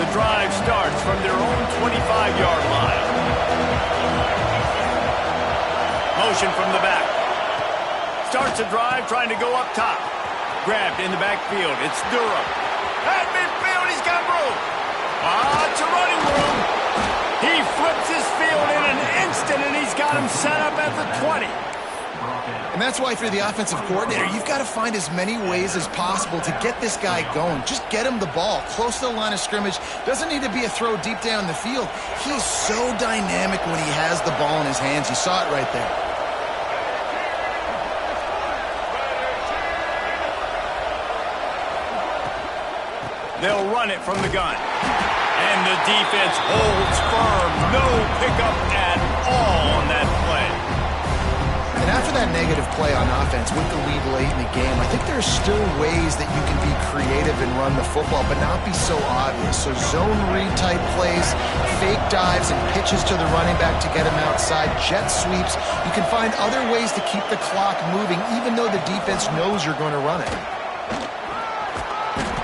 Drive starts from their own 25-yard line. Motion from the back. Starts a drive trying to go up top. Grabbed in the backfield. It's Durham. At midfield, he's got room. It's a running room. He flips his field in an instant, and he's got him set up at the 20. And that's why, if you're the offensive coordinator, you've got to find as many ways as possible to get this guy going. Just get him the ball close to the line of scrimmage. Doesn't need to be a throw deep down the field. He's so dynamic when he has the ball in his hands. You saw it right there. They'll run it from the gun. And the defense holds firm. No pickup at all on that play. And after that negative play on offense with the lead late in the game, I think there's still ways that you can be creative and run the football, but not be so obvious. So zone read type plays, fake dives and pitches to the running back to get him outside, jet sweeps. You can find other ways to keep the clock moving, even though the defense knows you're going to run it.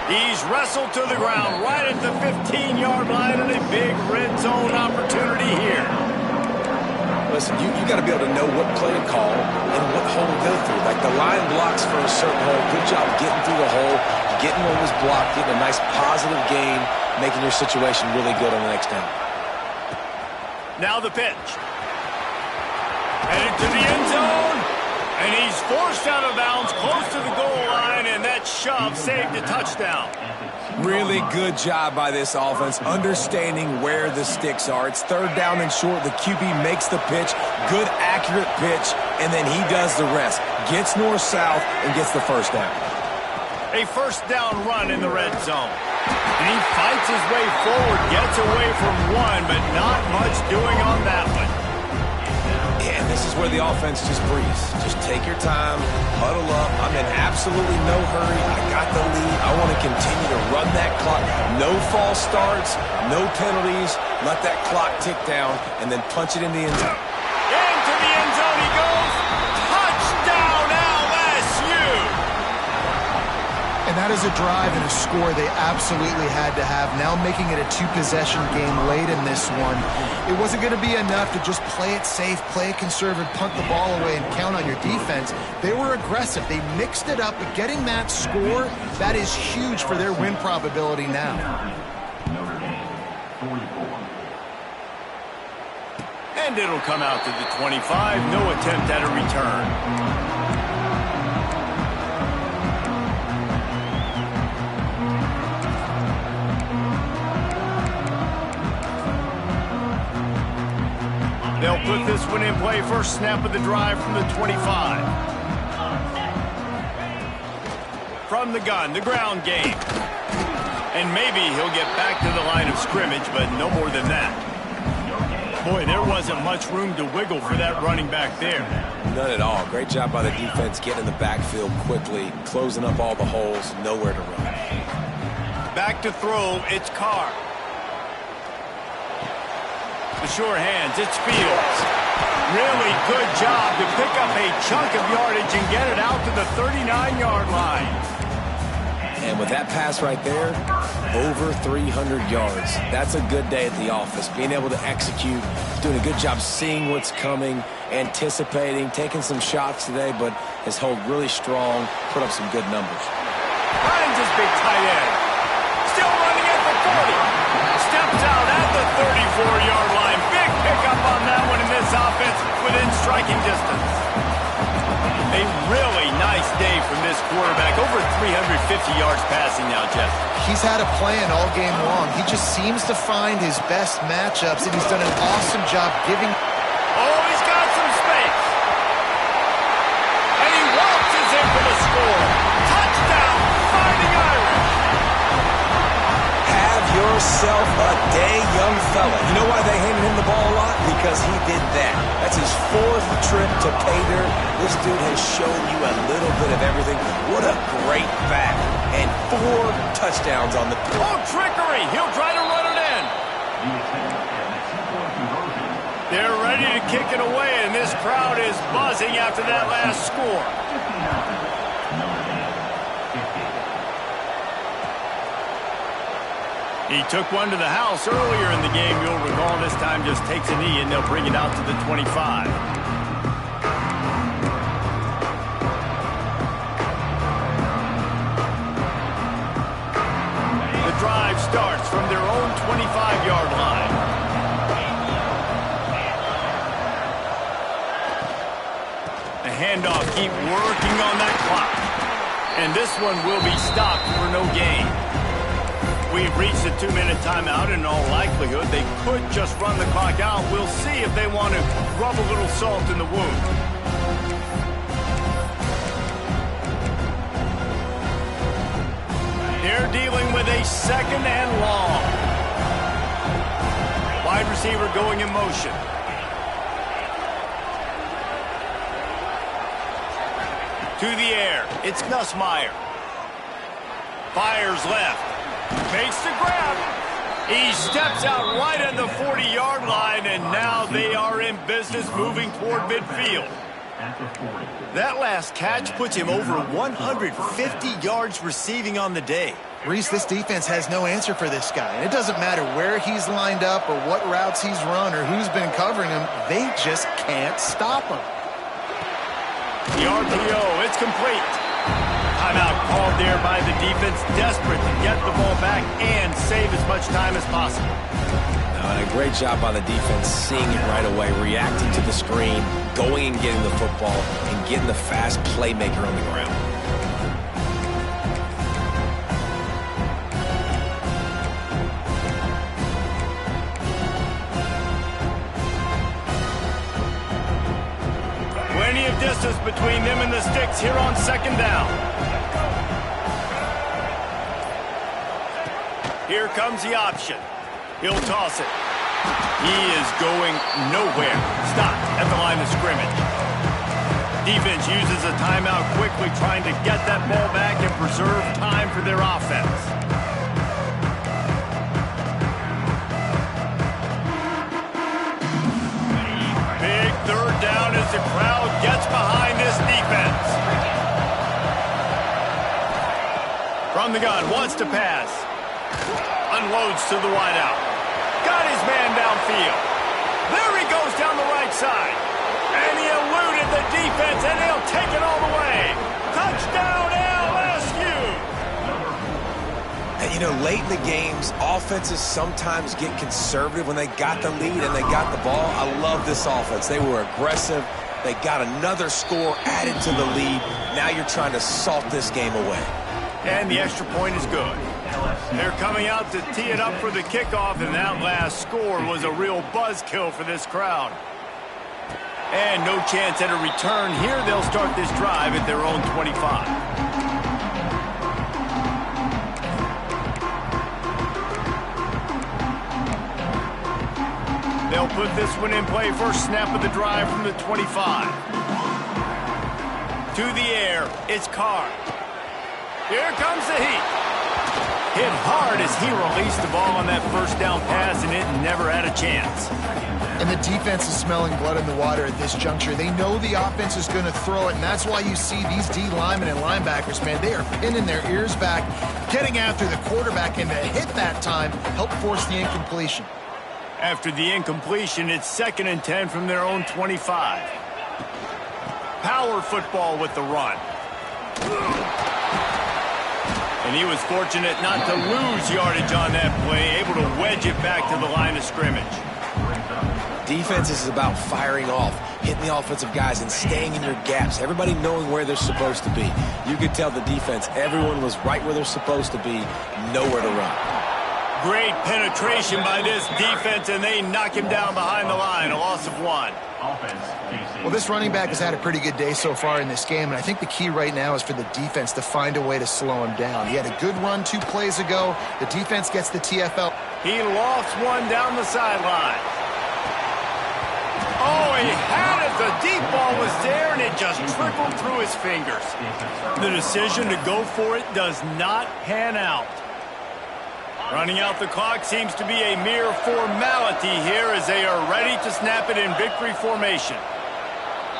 He's wrestled to the ground right at the 15-yard line, and a big red zone opportunity here. Listen, you got to be able to know what play to call and what hole to go through. Like the line blocks for a certain hole. Good job getting through the hole, getting what was blocked, getting a nice positive gain, making your situation really good on the next down. Now the pitch. Headed to the end zone. And he's forced out of bounds close to the goal line, and that shove saved a touchdown. Really good job by this offense, understanding where the sticks are. It's third down and short. The QB makes the pitch, good, accurate pitch, and then he does the rest. Gets north-south and gets the first down. A first down run in the red zone. And he fights his way forward, gets away from one, but not much doing on that one. Yeah, and this is where the offense just breathes. Just take your time, huddle up. I'm in absolutely no hurry. I got the lead. I want to continue to run that clock. No false starts, no penalties. Let that clock tick down, and then punch it in the end zone. Into the end zone he goes. Touchdown, LSU! And that is a drive and a score they absolutely had to have. Now making it a two-possession game late in this one. It wasn't going to be enough to just play it safe, play it conservative, punt the ball away, and count on your defense. They were aggressive. They mixed it up, but getting that score, that is huge for their win probability now. And it'll come out to the 25. No attempt at a return. They'll put this one in play. First snap of the drive from the 25. From the gun, the ground game. And maybe he'll get back to the line of scrimmage, but no more than that. Boy, there wasn't much room to wiggle for that running back there. None at all. Great job by the defense getting in the backfield quickly, closing up all the holes, nowhere to run. Back to throw, it's Carr. The sure hands, it's Fields. Really good job to pick up a chunk of yardage and get it out to the 39-yard line. And with that pass right there, over 300 yards. That's a good day at the office. Being able to execute, doing a good job seeing what's coming, anticipating, taking some shots today, but has held really strong, put up some good numbers. Finds his big tight end. Still running at the 40. Steps out at the 34-yard line. Big pickup on that one in this offense within striking distance. A really nice day from this quarterback. Over 350 yards passing now, Jeff. He's had a plan all game long. He just seems to find his best matchups, and he's done an awesome job giving. Oh, he's got some space. And he waltzes in for the score. Touchdown, Fighting Irish. Have yourself a day, young fella. You know why they handed him the ball a lot? Because he did that. That's his 4th trip to pay dirt. This dude has shown you a little bit of everything. What a great back. And 4 touchdowns on the... Oh, trickery. He'll try to run it in. They're ready to kick it away, and this crowd is buzzing after that last score. He took one to the house earlier in the game. You'll recall this time just takes a knee, and they'll bring it out to the 25. The drive starts from their own 25-yard line. The handoff, keep working on that clock. And this one will be stopped for no gain. We've reached a 2-minute timeout. In all likelihood, they could just run the clock out. We'll see if they want to rub a little salt in the wound. They're dealing with a 2nd and long. Wide receiver going in motion. To the air. It's Nussmeier. Fires left. Makes the grab. He steps out right at the 40-yard line, and now they are in business moving toward midfield. That last catch puts him over 150 yards receiving on the day. Reese, this defense has no answer for this guy. And it doesn't matter where he's lined up or what routes he's run or who's been covering him. They just can't stop him. The RPO, it's complete. Timeout called there by the defense, desperate to get the ball back and save as much time as possible. And a great job by the defense, seeing it right away, reacting to the screen, going and getting the football, and getting the fast playmaker on the ground. Plenty of distance between them and the sticks here on 2nd down. Here comes the option. He'll toss it. He is going nowhere. Stop at the line of scrimmage. Defense uses a timeout quickly, trying to get that ball back and preserve time for their offense. Big 3rd down as the crowd gets behind this defense. From the gun, wants to pass. Unloads to the wideout. Got his man downfield. There he goes down the right side. And he eluded the defense, and he'll take it all the way. Touchdown, LSU! And, you know, late in the games, offenses sometimes get conservative when they got the lead and they got the ball. I love this offense. They were aggressive. They got another score added to the lead. Now you're trying to salt this game away. And the extra point is good. They're coming out to tee it up for the kickoff, and that last score was a real buzzkill for this crowd. And no chance at a return here. They'll start this drive at their own 25. They'll put this one in play. First snap of the drive from the 25. To the air, it's Carr. Here comes the heat. Hit hard as he released the ball on that first down pass, and it never had a chance. And the defense is smelling blood in the water at this juncture. They know the offense is going to throw it, and that's why you see these D linemen and linebackers, man, they are pinning their ears back, getting after the quarterback, and to hit that time, help force the incompletion. After the incompletion, it's 2nd and 10 from their own 25. Power football with the run. And he was fortunate not to lose yardage on that play, able to wedge it back to the line of scrimmage. Defense is about firing off, hitting the offensive guys and staying in your gaps, everybody knowing where they're supposed to be. You could tell the defense, everyone was right where they're supposed to be, nowhere to run. Great penetration by this defense, and they knock him down behind the line, a loss of 1. Well, this running back has had a pretty good day so far in this game, and I think the key right now is for the defense to find a way to slow him down. He had a good run 2 plays ago. The defense gets the TFL. He lofts one down the sideline. Oh, he had it. The deep ball was there, and it just trickled through his fingers. The decision to go for it does not pan out. Running out the clock seems to be a mere formality here as they are ready to snap it in victory formation.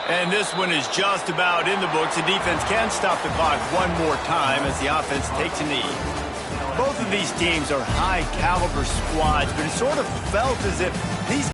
And this one is just about in the books. The defense can stop the clock one more time as the offense takes a knee. Both of these teams are high-caliber squads, but it sort of felt as if these